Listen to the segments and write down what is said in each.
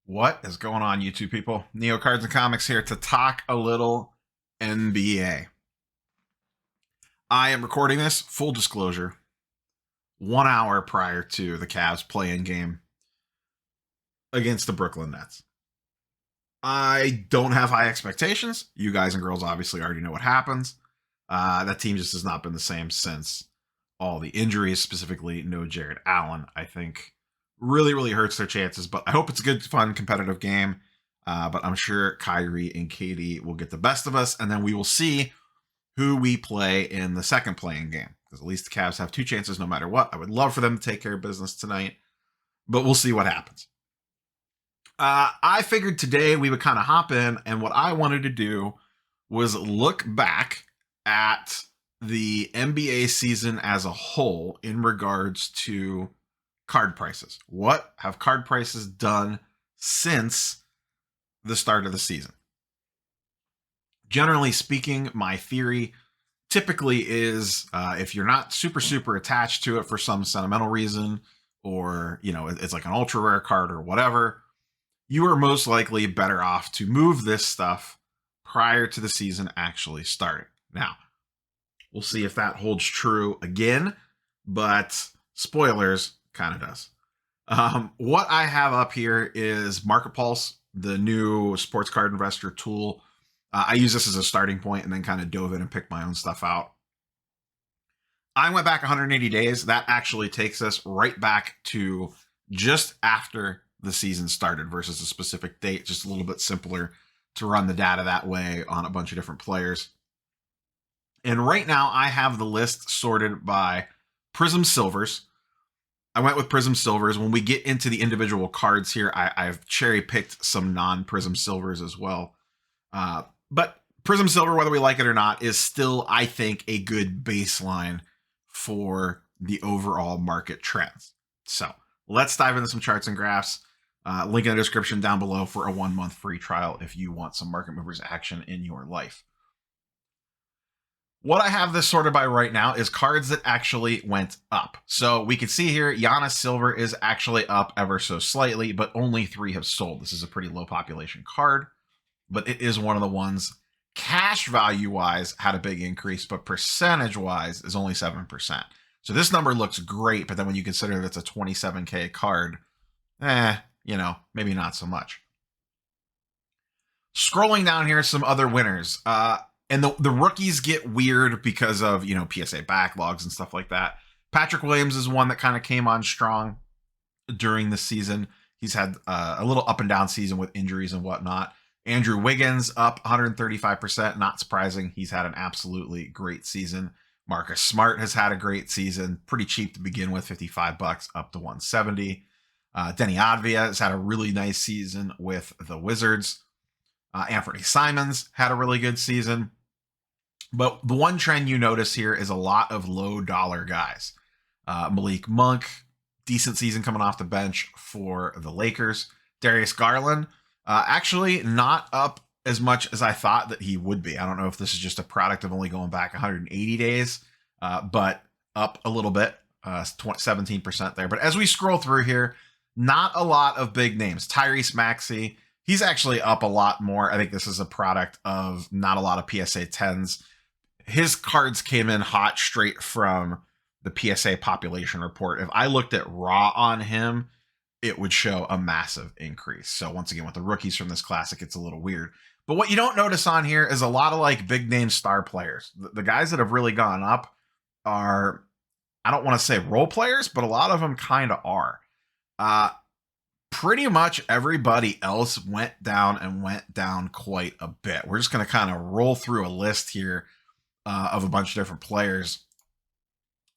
What is going on, YouTube people? Neo Cards and Comics here to talk a little NBA. I am recording this, full disclosure, 1 hour prior to the Cavs play-in game against the Brooklyn Nets. I don't have high expectations. You guys and girls obviously already know what happens. That team just has not been the same since all the injuries, specifically no Jared Allen. I think really hurts their chances, but I hope it's a good, fun, competitive game. But I'm sure Kyrie and Katie will get the best of us, and then we will see who we play in the second playing game, because at least the Cavs have two chances no matter what. I would love for them to take care of business tonight, but we'll see what happens. I figured today we would kind of hop in, and what I wanted to do was look back at the NBA season as a whole in regards to card prices. What have card prices done since the start of the season? Generally speaking, my theory typically is if you're not super attached to it for some sentimental reason, or it's like an ultra rare card or whatever, you are most likely better off to move this stuff prior to the season actually starting. Now, we'll see if that holds true again, but spoilers, kind of does. What I have up here is Marketpulse, the new sports card investor tool. I use this as a starting point and then kind of dove in and picked my own stuff out. I went back 180 days. That actually takes us right back to just after the season started versus a specific date. Just a little bit simpler to run the data that way on a bunch of different players. And right now I have the list sorted by Prism Silvers. I went with Prism Silvers. When we get into the individual cards here, I've cherry-picked some non-Prism Silvers as well. But Prism Silver, whether we like it or not, is still, I think, a good baseline for the overall market trends. So let's dive into some charts and graphs. Link in the description down below for a 1-month free trial if you want some market movers action in your life. What I have this sorted by right now is cards that actually went up. So we can see here, Janna Silver is actually up ever so slightly, but only 3 have sold. This is a pretty low population card, but it is one of the ones cash value wise had a big increase, but percentage wise is only 7%. So this number looks great, but then when you consider that's a 27K card, maybe not so much. Scrolling down here, some other winners. And the rookies get weird because of, PSA backlogs and stuff like that. Patrick Williams is one that kind of came on strong during the season. He's had a little up and down season with injuries and whatnot. Andrew Wiggins up 135%. Not surprising. He's had an absolutely great season. Marcus Smart has had a great season. Pretty cheap to begin with, $55 up to 170. Denny Advia has had a really nice season with the Wizards. Anthony Simons had a really good season. But the one trend you notice here is a lot of low dollar guys. Malik Monk, decent season coming off the bench for the Lakers. Darius Garland, actually not up as much as I thought that he would be. I don't know if this is just a product of only going back 180 days, but up a little bit, 17% there. But as we scroll through here, not a lot of big names. Tyrese Maxey, he's actually up a lot more. I think this is a product of not a lot of PSA 10s. His cards came in hot straight from the PSA population report. If I looked at raw on him, it would show a massive increase. So once again, with the rookies from this classic, it's a little weird. But what you don't notice on here is a lot of like big name star players. The guys that have really gone up are, I don't want to say role players, but a lot of them kind of are. Pretty much everybody else went down quite a bit. We're just going to kind of roll through a list here of a bunch of different players.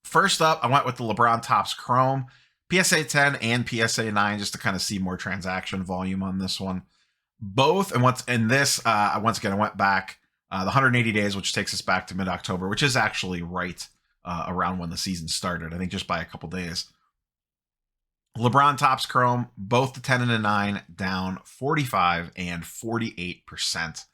First up, I went with the LeBron Topps Chrome, PSA 10 and PSA 9, just to kind of see more transaction volume on this one. Both, and once again, I went back the 180 days, which takes us back to mid-October, which is actually right around when the season started, I think just by a couple days. LeBron Topps Chrome, both the 10 and the 9, down 45 and 48%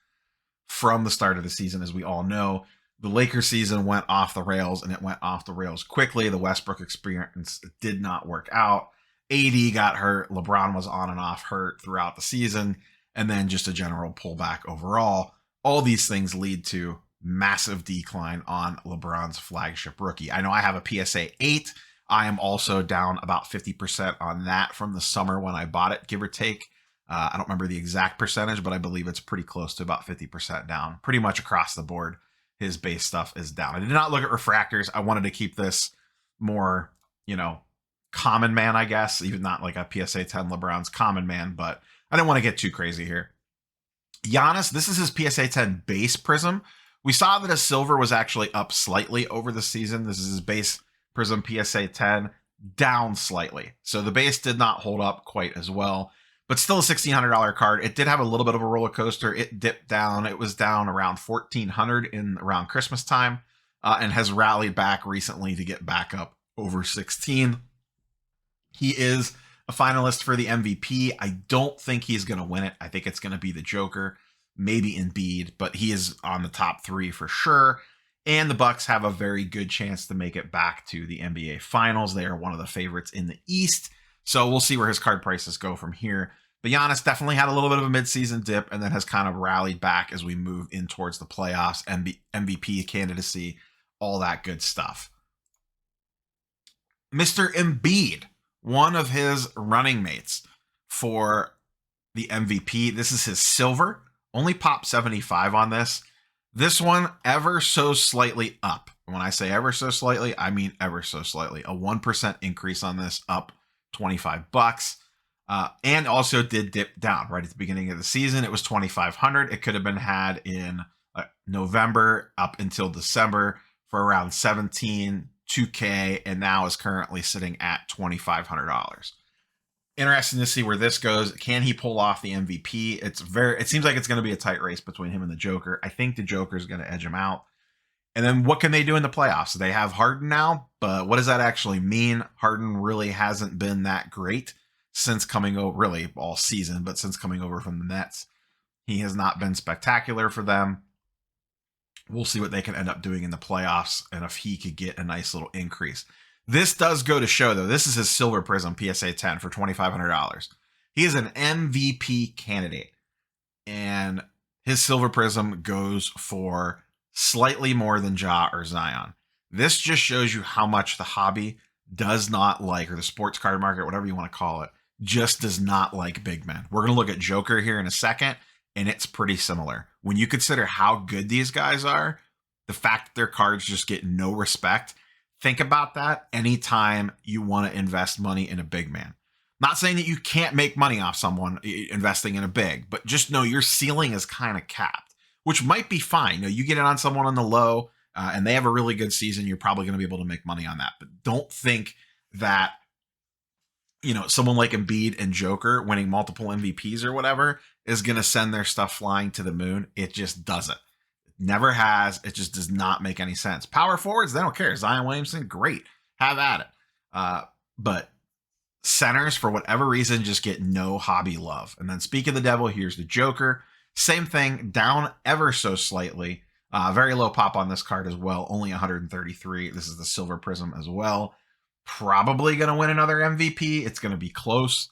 from the start of the season. As we all know, the Lakers season went off the rails, and it went off the rails quickly. The Westbrook experience did not work out. AD got hurt. LeBron was on and off hurt throughout the season. And then just a general pullback overall. All these things lead to massive decline on LeBron's flagship rookie. I know I have a PSA 8. I am also down about 50% on that from the summer when I bought it, give or take. I don't remember the exact percentage, but I believe it's pretty close to about 50% down. Pretty much across the board, his base stuff is down. I did not look at refractors. I wanted to keep this more, common man, I guess, even not like a PSA 10 LeBron's common man, but I didn't want to get too crazy here. Giannis, this is his PSA 10 base prism. We saw that his silver was actually up slightly over the season. This is his base prism PSA 10, down slightly. So the base did not hold up quite as well, but still a $1,600 card. It did have a little bit of a roller coaster. It dipped down. It was down around $1,400 in around Christmas time, and has rallied back recently to get back up over 16. He is a finalist for the MVP. I don't think he's going to win it. I think it's going to be the Joker, maybe Embiid, but he is on the top 3 for sure. And the Bucks have a very good chance to make it back to the NBA Finals. They are one of the favorites in the East. So we'll see where his card prices go from here. But Giannis definitely had a little bit of a midseason dip and then has kind of rallied back as we move in towards the playoffs, MVP candidacy, all that good stuff. Mr. Embiid, one of his running mates for the MVP. This is his silver. Only pop 75 on this. This one ever so slightly up. When I say ever so slightly, I mean ever so slightly. A 1% increase on this, up $25. And also did dip down right at the beginning of the season. It was $2,500. It could have been had in November up until December for around 17, $2K, and now is currently sitting at $2,500. Interesting to see where this goes. Can he pull off the MVP? It seems like it's going to be a tight race between him and the Joker. I think the Joker is going to edge him out. And then what can they do in the playoffs? They have Harden now, but what does that actually mean? Harden really hasn't been that great since coming over, really all season, but since coming over from the Nets. He has not been spectacular for them. We'll see what they can end up doing in the playoffs and if he could get a nice little increase. This does go to show, though, this is his Silver Prism PSA 10 for $2,500. He is an MVP candidate, and his Silver Prism goes for slightly more than Ja or Zion. This just shows you how much the hobby does not like, or the sports card market, whatever you want to call it, just does not like big men. We're going to look at Joker here in a second, and it's pretty similar. When you consider how good these guys are, the fact that their cards just get no respect, think about that anytime you want to invest money in a big man. Not saying that you can't make money off someone investing in a big, but just know your ceiling is kind of capped, which might be fine. You get it on someone on the low and they have a really good season, you're probably going to be able to make money on that. But don't think that, someone like Embiid and Joker winning multiple MVPs or whatever is going to send their stuff flying to the moon. It just doesn't. Never has. It just does not make any sense. Power forwards, they don't care. Zion Williamson, great. Have at it. But centers, for whatever reason, just get no hobby love. And then speak of the devil, here's the Joker. Same thing, down ever so slightly. Very low pop on this card as well. Only 133. This is the Silver Prism as well. Probably going to win another MVP. It's going to be close.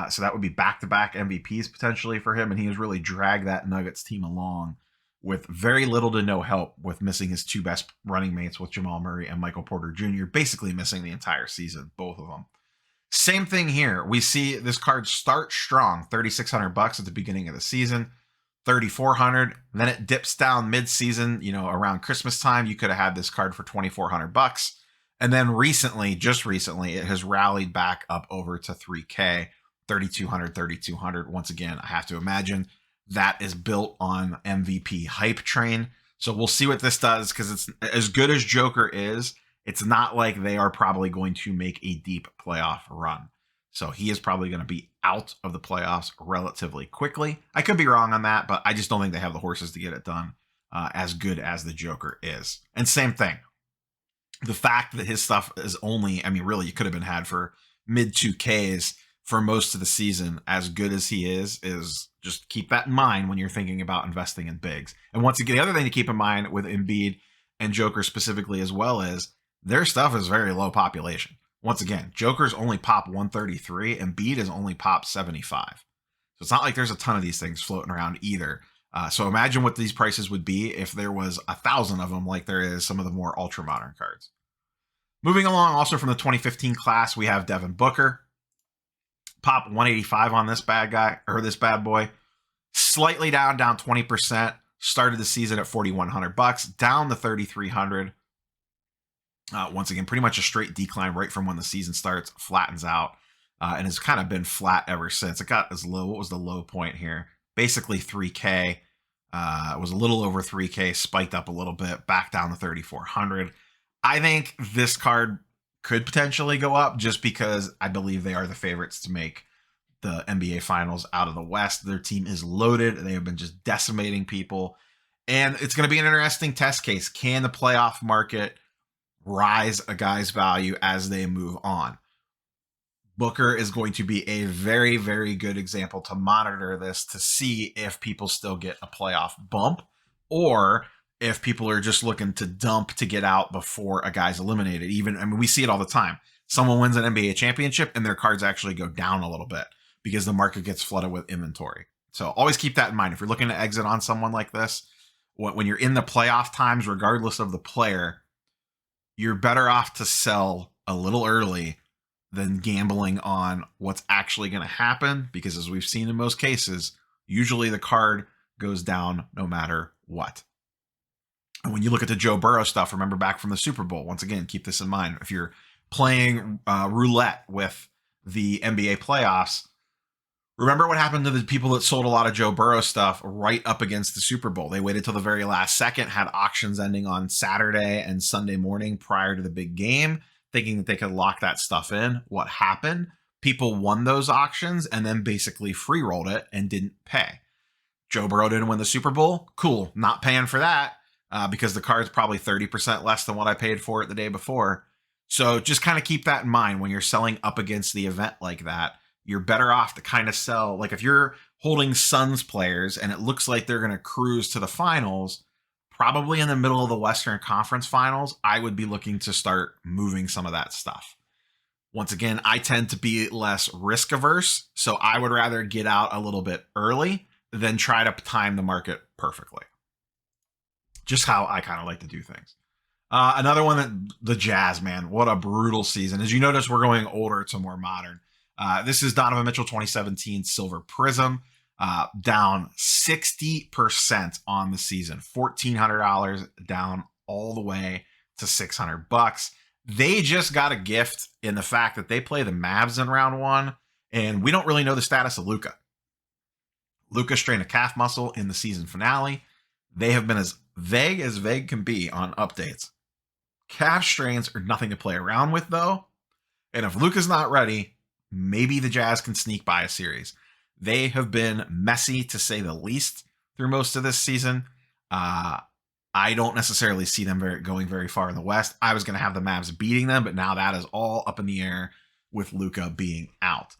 So that would be back-to-back MVPs potentially for him. And he has really dragged that Nuggets team along with very little to no help, with missing his two best running mates with Jamal Murray and Michael Porter Jr., basically missing the entire season, both of them. Same thing here. We see this card start strong, $3,600 at the beginning of the season, $3,400. Then it dips down mid-season, around Christmas time. You could have had this card for $2,400. And then just recently, it has rallied back up over to $3K, $3,200. Once again, I have to imagine that is built on MVP hype train. So we'll see what this does, because it's as good as Joker is. It's not like they are probably going to make a deep playoff run. So he is probably going to be out of the playoffs relatively quickly. I could be wrong on that, but I just don't think they have the horses to get it done as good as the Joker is. And same thing. The fact that his stuff is only, really, you could have been had for mid 2Ks for most of the season, as good as he is just keep that in mind when you're thinking about investing in bigs. And once again, the other thing to keep in mind with Embiid and Joker specifically as well is their stuff is very low population. Once again, Joker's only pop 133 and Embiid is only pop 75. So it's not like there's a ton of these things floating around either. So imagine what these prices would be if there was 1,000 of them like there is some of the more ultra modern cards. Moving along, also from the 2015 class, we have Devin Booker. Pop 185 on this bad guy, or this bad boy. Slightly down 20%. Started the season at $4,100, down to $3,300. Once again, pretty much a straight decline right from when the season starts, flattens out, and has kind of been flat ever since. It got as low. What was the low point here? Basically 3K. It was a little over 3K, spiked up a little bit, back down to 3,400. I think this card could potentially go up just because I believe they are the favorites to make the NBA Finals out of the West. Their team is loaded. They have been just decimating people. And it's going to be an interesting test case. Can the playoff market rise a guy's value as they move on? Booker is going to be a very, very good example to monitor this to see if people still get a playoff bump or if people are just looking to dump to get out before a guy's eliminated. I mean, we see it all the time. Someone wins an NBA championship and their cards actually go down a little bit because the market gets flooded with inventory. So always keep that in mind. If you're looking to exit on someone like this, when you're in the playoff times, regardless of the player, you're better off to sell a little early than gambling on what's actually going to happen, because as we've seen in most cases, usually the card goes down no matter what. And when you look at the Joe Burrow stuff, remember back from the Super Bowl, once again, keep this in mind. If you're playing roulette with the NBA playoffs, remember what happened to the people that sold a lot of Joe Burrow stuff right up against the Super Bowl. They waited till the very last second, had auctions ending on Saturday and Sunday morning prior to the big game, thinking that they could lock that stuff in. What happened? People won those auctions and then basically free rolled it and didn't pay. Joe Burrow didn't win the Super Bowl. Cool. Not paying for that because the card's probably 30% less than what I paid for it the day before. So just kind of keep that in mind when you're selling up against the event like that. You're better off to kind of sell. Like if you're holding Suns players and it looks like they're going to cruise to the finals, probably in the middle of the Western Conference Finals, I would be looking to start moving some of that stuff. Once again, I tend to be less risk averse, so I would rather get out a little bit early than try to time the market perfectly. Just how I kind of like to do things. Another one, that the Jazz, man, what a brutal season. As you notice, we're going older to more modern. This is Donovan Mitchell 2017 Silver Prism, down 60% on the season, $1,400 down all the way to $600. They just got a gift in the fact that they play the Mavs in round one, and we don't really know the status of Luka. Luka strained a calf muscle in the season finale. They have been as vague can be on updates. Calf strains are nothing to play around with, though. And if Luka's not ready, maybe the Jazz can sneak by a series. They have been messy, to say the least, through most of this season. I don't necessarily see them going very far in the West. I was going to have the Mavs beating them, but now that is all up in the air with Luka being out.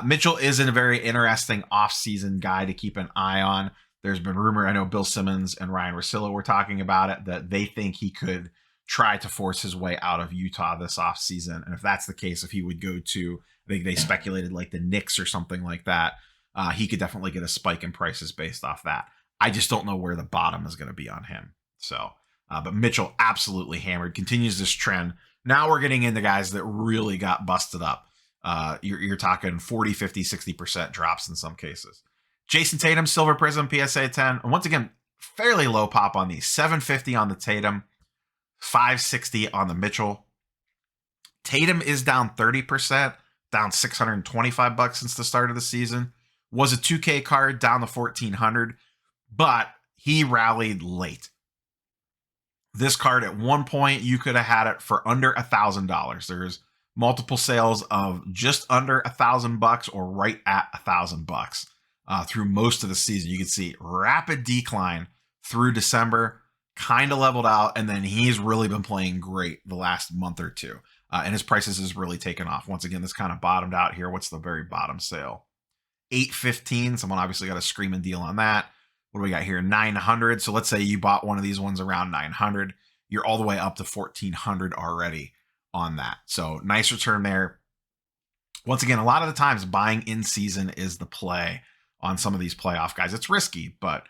Mitchell is a very interesting offseason guy to keep an eye on. There's been rumor, I know Bill Simmons and Ryan Russillo were talking about it, that they think he could try to force his way out of Utah this offseason. And if that's the case, if he would go to, I think they speculated like the Knicks or something like that, he could definitely get a spike in prices based off that. I just don't know where the bottom is going to be on him. So, but Mitchell absolutely hammered, continues this trend. Now we're getting into guys that really got busted up. You're talking 40, 50, 60% drops in some cases. Jason Tatum, Silver Prism, PSA 10. And once again, fairly low pop on these. 750 on the Tatum, 560 on the Mitchell. Tatum is down 30%, down $625 since the start of the season. Was a 2K card, down to $1,400, but he rallied late. This card, at one point, you could have had it for under $1,000. There's multiple sales of just under $1,000 or right at $1,000 through most of the season. You can see rapid decline through December, kind of leveled out, and then he's really been playing great the last month or two. And his prices has really taken off. Once again, this kind of bottomed out here. What's the very bottom sale? $815. Someone obviously got a screaming deal on that. What do we got here? $900. So let's say you bought one of these ones around $900. You're all the way up to $1,400 already on that. So nice return there. Once again, a lot of the times buying in season is the play on some of these playoff guys. It's risky, but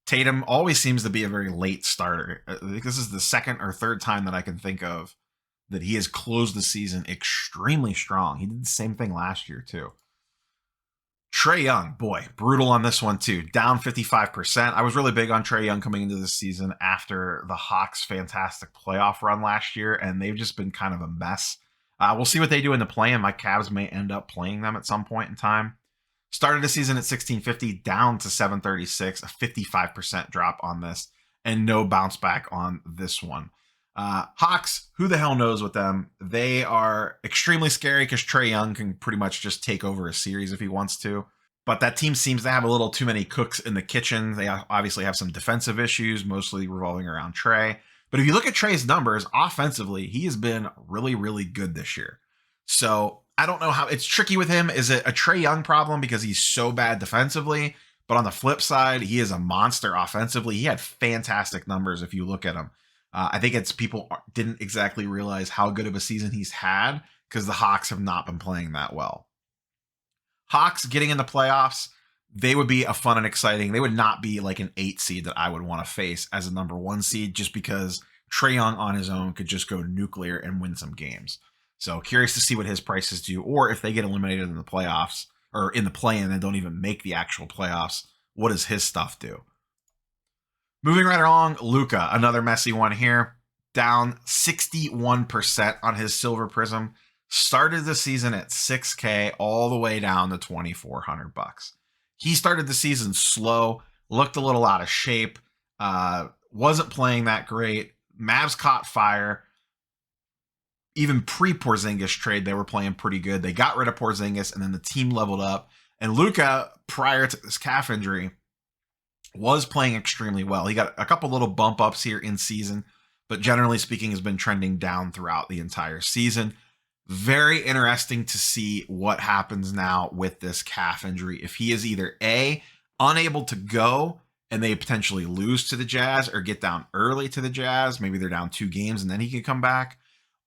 Tatum always seems to be a very late starter. I think this is the second or third time that I can think of that he has closed the season extremely strong. He did the same thing last year too. Trae Young, boy, brutal on this one too. Down 55%. I was really big on Trae Young coming into this season after the Hawks' fantastic playoff run last year, and they've just been kind of a mess. We'll see what they do in the play-in. My Cavs may end up playing them at some point in time. Started the season at 1650, down to 736, a 55% drop on this, and no bounce back on this one. Hawks, who the hell knows with them? They are extremely scary because Trae Young can pretty much just take over a series if he wants to. But that team seems to have a little too many cooks in the kitchen. They obviously have some defensive issues, mostly revolving around Trae. But if you look at Trae's numbers, offensively, he has been really, really good this year. So I don't know how it's tricky with him. Is it a Trae Young problem because he's so bad defensively? But on the flip side, he is a monster offensively. He had fantastic numbers if you look at him. I think it's people didn't exactly realize how good of a season he's had because the Hawks have not been playing that well. Hawks getting in the playoffs, they would be a fun and exciting. They would not be like an 8 seed that I would want to face as a number 1 seed just because Trae Young on his own could just go nuclear and win some games. So curious to see what his prices do, or if they get eliminated in the playoffs or in the play-in and don't even make the actual playoffs, what does his stuff do? Moving right along, Luka, another messy one here, down 61% on his Silver Prism. Started the season at 6K all the way down to $2,400. He started the season slow, looked a little out of shape, wasn't playing that great. Mavs caught fire. Even pre-Porzingis trade, they were playing pretty good. They got rid of Porzingis, and then the team leveled up. And Luka, prior to this calf injury, was playing extremely well. He got a couple little bump ups here in season, but generally speaking has been trending down throughout the entire season. Very interesting to see what happens now with this calf injury. If he is either A, unable to go and they potentially lose to the Jazz or get down early to the Jazz, maybe they're down 2 games and then he can come back.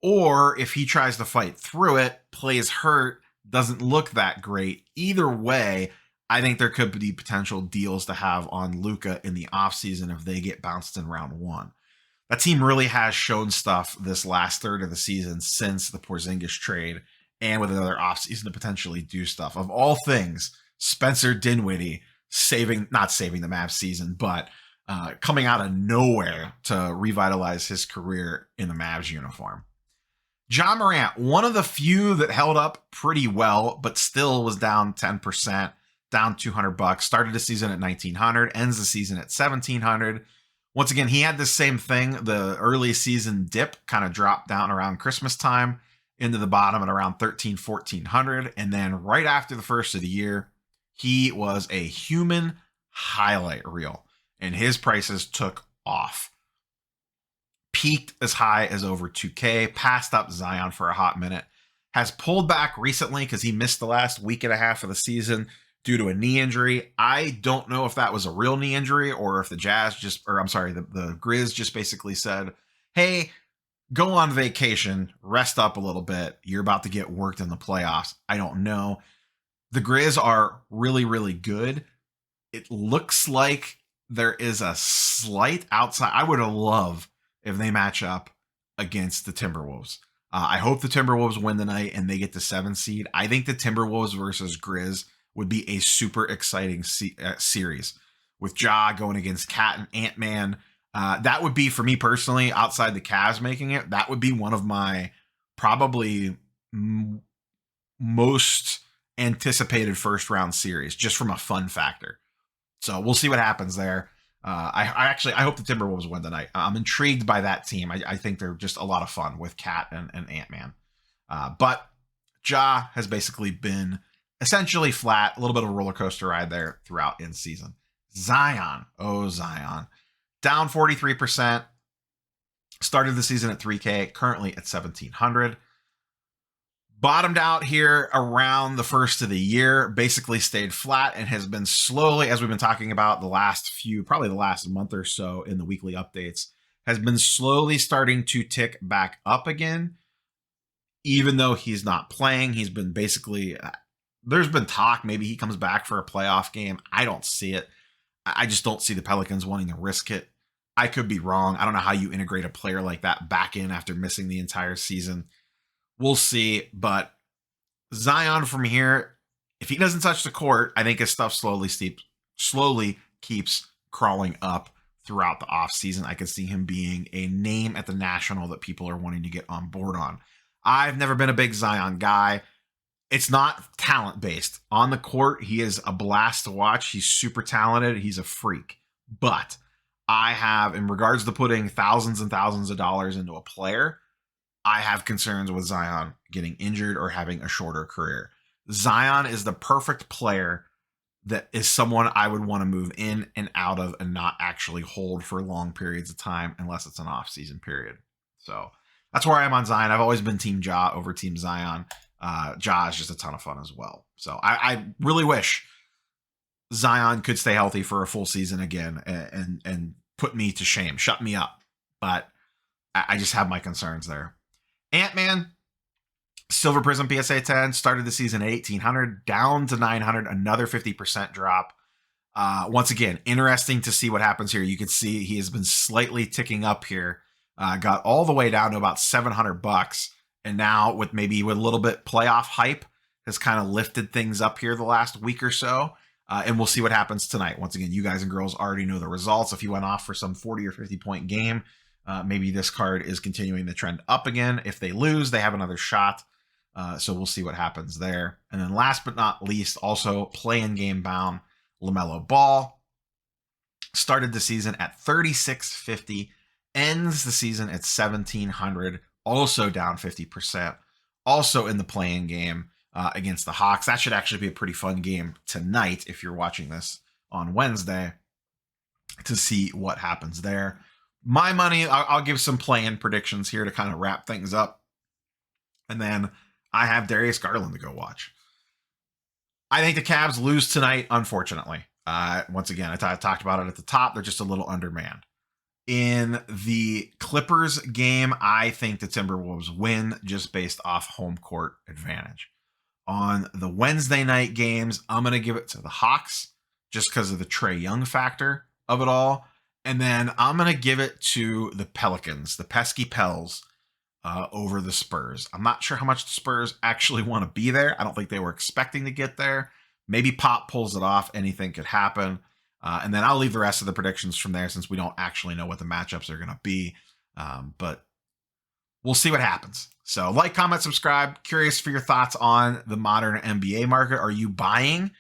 Or if he tries to fight through it, plays hurt, doesn't look that great. Either way, I think there could be potential deals to have on Luka in the offseason if they get bounced in round 1. That team really has shown stuff this last third of the season since the Porzingis trade and with another offseason to potentially do stuff. Of all things, Spencer Dinwiddie not saving the Mavs season, but coming out of nowhere to revitalize his career in the Mavs uniform. Ja Morant, one of the few that held up pretty well, but still was down 10%, down $200. Started the season at $1,900, ends the season at $1,700. Once again, he had the same thing. The early season dip kind of dropped down around Christmas time into the bottom at around $1,400. And then right after the first of the year, he was a human highlight reel and his prices took off. Peaked as high as over 2K, passed up Zion for a hot minute, has pulled back recently because he missed the last week and a half of the season due to a knee injury. I don't know if that was a real knee injury or if the the Grizz just basically said, hey, go on vacation, rest up a little bit. You're about to get worked in the playoffs. I don't know. The Grizz are really, really good. It looks like there is a slight outside. I would love if they match up against the Timberwolves. I hope the Timberwolves win tonight and they get the 7 seed. I think the Timberwolves versus Grizz would be a super exciting series with Ja going against Cat and Ant-Man. That would be, for me personally, outside the Cavs making it, that would be one of my probably most anticipated first round series just from a fun factor. So we'll see what happens there. I hope the Timberwolves win tonight. I'm intrigued by that team. I think they're just a lot of fun with Cat and Ant-Man. But Ja has basically been essentially flat, a little bit of a roller coaster ride there throughout in season. Zion, down 43%. Started the season at 3K, currently at 1,700. Bottomed out here around the first of the year, basically stayed flat and has been slowly, as we've been talking about probably the last month or so in the weekly updates, has been slowly starting to tick back up again. even though he's not playing, he's been basically, there's been talk maybe he comes back for a playoff game. I don't see it. I just don't see the Pelicans wanting to risk it. I could be wrong. I don't know how you integrate a player like that back in after missing the entire season. We'll see. But Zion from here, if he doesn't touch the court, I think his stuff slowly keeps crawling up throughout the offseason. I could see him being a name at the National that people are wanting to get on board on. I've never been a big Zion guy. It's not talent based. On the court, he is a blast to watch. He's super talented. He's a freak. But I have, in regards to putting thousands and thousands of dollars into a player, I have concerns with Zion getting injured or having a shorter career. Zion is the perfect player that is someone I would want to move in and out of and not actually hold for long periods of time unless it's an off-season period. So that's where I am on Zion. I've always been Team Ja over Team Zion. Ja is just a ton of fun as well. So I really wish Zion could stay healthy for a full season again and put me to shame, shut me up. But I just have my concerns there. Ant-Man, Silver Prism PSA 10, started the season at 1,800, down to 900, another 50% drop. Once again, interesting to see what happens here. You can see he has been slightly ticking up here. Got all the way down to about $700. And now with a little bit playoff hype, has kind of lifted things up here the last week or so. And we'll see what happens tonight. Once again, you guys and girls already know the results. If he went off for some 40 or 50 point game, maybe this card is continuing the trend up again. If they lose, they have another shot. So we'll see what happens there. And then last but not least, also play-in game bound LaMelo Ball. Started the season at 3,650, ends the season at 1,700, also down 50%. Also in the play-in game against the Hawks. That should actually be a pretty fun game tonight if you're watching this on Wednesday to see what happens there. My money, I'll give some play-in predictions here to kind of wrap things up. And then I have Darius Garland to go watch. I think the Cavs lose tonight, unfortunately. Once again, I talked about it at the top. They're just a little undermanned. In the Clippers game, I think the Timberwolves win just based off home court advantage. On the Wednesday night games, I'm going to give it to the Hawks just because of the Trae Young factor of it all. And then I'm going to give it to the Pelicans, the pesky Pels, over the Spurs. I'm not sure how much the Spurs actually want to be there. I don't think they were expecting to get there. Maybe Pop pulls it off. Anything could happen. And then I'll leave the rest of the predictions from there since we don't actually know what the matchups are going to be. But we'll see what happens. So like, comment, subscribe. Curious for your thoughts on the modern NBA market. Are you buying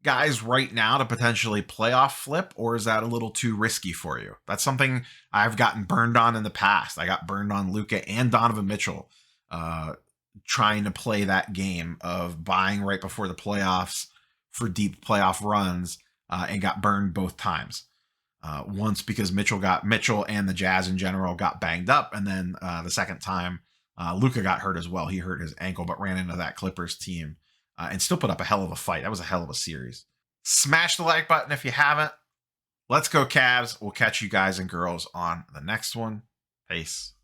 guys right now to potentially playoff flip, or is that a little too risky for you? That's something I've gotten burned on in the past. I got burned on Luka and Donovan Mitchell trying to play that game of buying right before the playoffs for deep playoff runs and got burned both times. Once because Mitchell and the Jazz in general got banged up, and then the second time Luka got hurt as well. He hurt his ankle but ran into that Clippers team and still put up a hell of a fight. That was a hell of a series. Smash the like button if you haven't. Let's go Cavs. We'll catch you guys and girls on the next one. Peace.